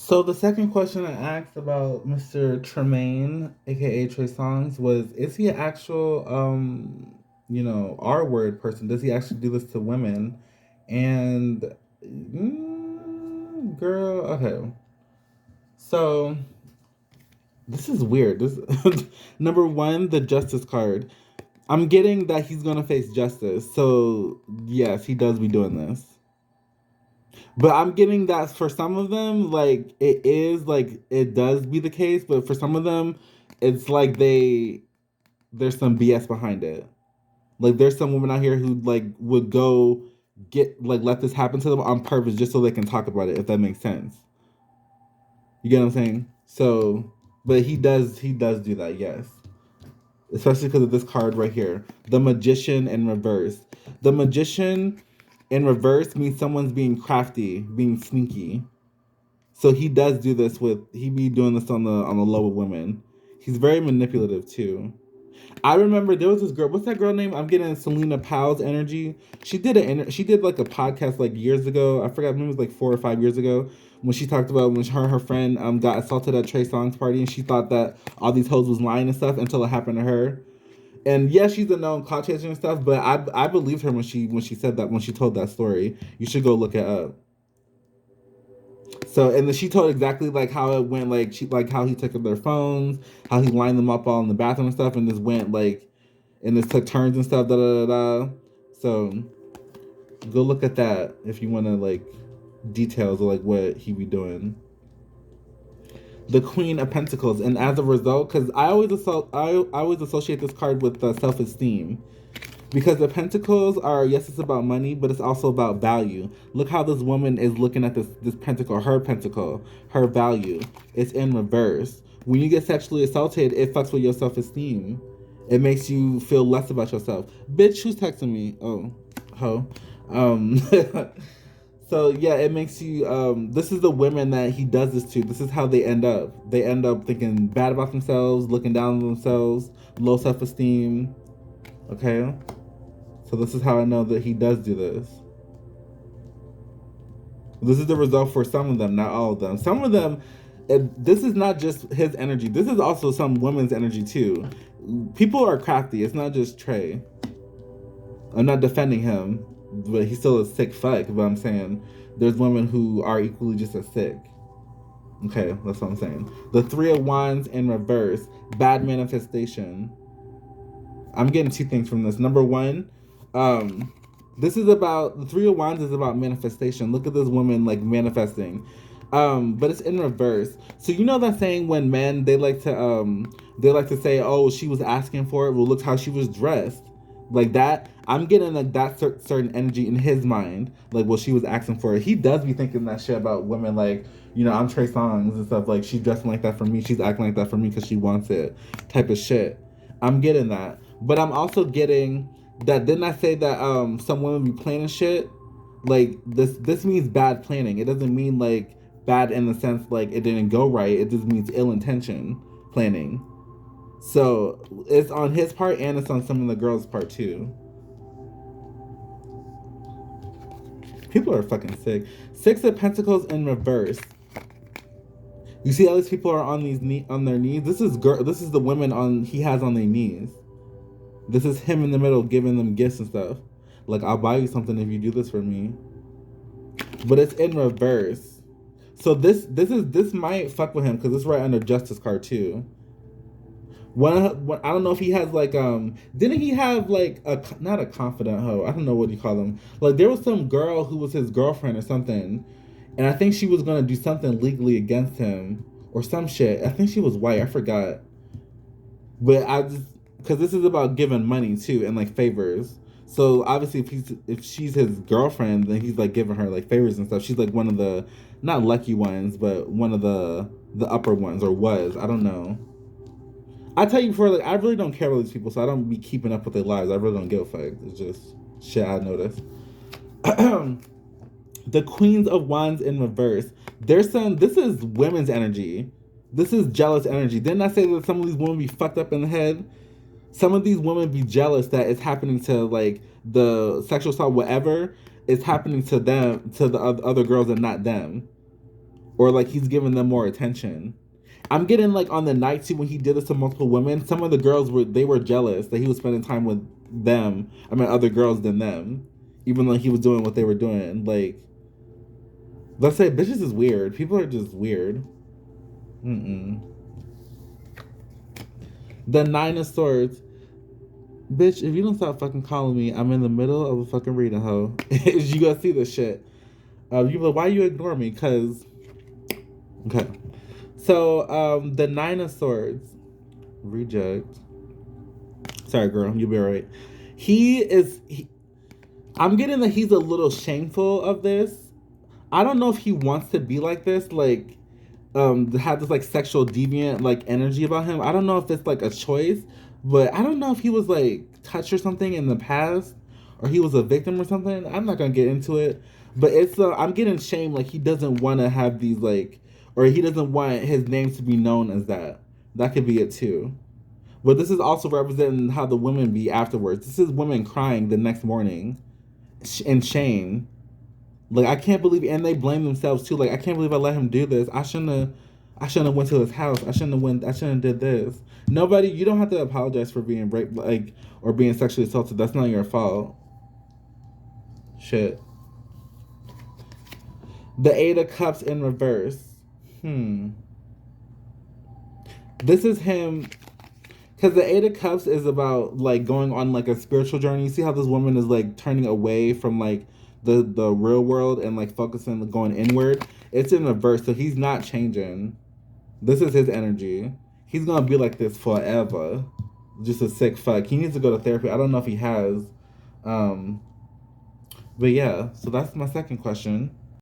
So the second question I asked about Mr. Tremaine, aka Trey Songz, was is he an actual R word person? Does he actually do this to women? And girl, okay. So this is weird. This number one, the justice card. I'm getting that he's gonna face justice. So yes, he does be doing this. But I'm getting that for some of them, like it is like it does be the case, but for some of them, it's like there's some BS behind it. Like there's some women out here who like would go get like let this happen to them on purpose just so they can talk about it, if that makes sense. You get what I'm saying? So, but he does do that, yes. Especially because of this card right here, the Magician in reverse. The Magician in reverse means someone's being crafty, being sneaky. So he does do this with he be doing this on the low of women. He's very manipulative too. I remember there was this girl. What's that girl name? I'm getting Selena Powell's energy. She did like a podcast like years ago. I forgot. Maybe it was like 4 or 5 years ago when she talked about when her and her friend got assaulted at Trey Songz party, and she thought that all these hoes was lying and stuff until it happened to her. And yeah, she's a known clout chaser and stuff, but I believed her when she said that when she told that story. You should go look it up. So and then she told exactly like how it went, like she like how he took up their phones, how he lined them up all in the bathroom and stuff, and this went like and this took turns and stuff. Da da da da. So go look at that if you want to like details of like what he be doing. The Queen of Pentacles, and as a result, because I always associate this card with self esteem. Because the pentacles are, yes, it's about money, but it's also about value. Look how this woman is looking at this pentacle, her value. It's in reverse. When you get sexually assaulted, it fucks with your self-esteem. It makes you feel less about yourself. Bitch, who's texting me? Oh, ho. Um, so yeah, it makes you. This is the women that he does this to. This is how they end up. They end up thinking bad about themselves, looking down on themselves, low self-esteem. Okay. So this is how I know that he does do this. This is the result for some of them, not all of them. Some of them, this is not just his energy. This is also some women's energy too. People are crafty. It's not just Trey. I'm not defending him, but he's still a sick fuck. But I'm saying there's women who are equally just as sick. Okay, that's what I'm saying. The Three of Wands in reverse, bad manifestation. I'm getting two things from this. Number one, this is about the Three of Wands is about manifestation. Look at this woman like manifesting. But it's in reverse. So you know that saying when men they like to say, oh, she was asking for it. Well, look how she was dressed. Like that. I'm getting like that certain energy in his mind. Like, well, she was asking for it. He does be thinking that shit about women like, I'm Trey Songz and stuff. Like, she's dressing like that for me. She's acting like that for me because she wants it type of shit. I'm getting that. But I'm also getting that didn't I say that some women be planning shit? Like this means bad planning. It doesn't mean like bad in the sense like it didn't go right. It just means ill intention planning. So it's on his part and it's on some of the girls' part too. People are fucking sick. Six of Pentacles in reverse. You see how these people are on on their knees? This is the women on he has on their knees. This is him in the middle giving them gifts and stuff. Like, I'll buy you something if you do this for me. But it's in reverse. So this might fuck with him because it's right under Justice card too. I don't know if he has like didn't he have like a not a confidant hoe, I don't know what you call them, like there was some girl who was his girlfriend or something, and I think she was gonna do something legally against him or some shit. I think she was white, I forgot, but I just because this is about giving money too and like favors. So obviously if she's his girlfriend, then he's like giving her like favors and stuff. She's like one of the not lucky ones, but one of the upper ones, or was, I don't know. I tell you before, like I really don't care about these people, so I don't be keeping up with their lives. I really don't give a fuck. It's just shit I noticed. The Queens of Wands in reverse. This is women's energy. This is jealous energy. Didn't I say that some of these women be fucked up in the head? Some of these women be jealous that it's happening to like the sexual assault, whatever is happening to them, to the other girls and not them. or like he's giving them more attention. I'm getting like on the night too when he did this to multiple women. Some of the girls were jealous that he was spending time with them. I mean, other girls than them, even though he was doing what they were doing. Like, let's say bitches is weird. People are just weird. Mm-mm. The Nine of Swords. Bitch, if you don't stop fucking calling me, I'm in the middle of a fucking reading, hoe. You gonna see this shit. You be like, why you ignore me? Cause, okay. So, the Nine of Swords. Reject. Sorry, girl, you'll be alright. I'm getting that he's a little shameful of this. I don't know if he wants to be like this, like, have this like sexual deviant like energy about him. I don't know if it's like a choice, but I don't know if he was like touched or something in the past, or he was a victim or something. I'm not gonna get into it, but it's I'm getting shamed. Like he doesn't want to have these like, or he doesn't want his name to be known as that. That could be it too. But this is also representing how the women be afterwards. This is women crying the next morning in shame. Like I can't believe, and they blame themselves too. Like I can't believe I let him do this. I shouldn't have went to his house. I shouldn't have did this. Nobody, you don't have to apologize for being raped, like, or being sexually assaulted. That's not your fault. Shit. The Eight of Cups in reverse. This is him. Because the Eight of Cups is about like going on like a spiritual journey. You see how this woman is like turning away from like the real world and like focusing going inward. It's in reverse, so he's not changing. This is his energy. He's gonna be like this forever. Just a sick fuck. He needs to go to therapy. I don't know if he has. But yeah, so that's my second question.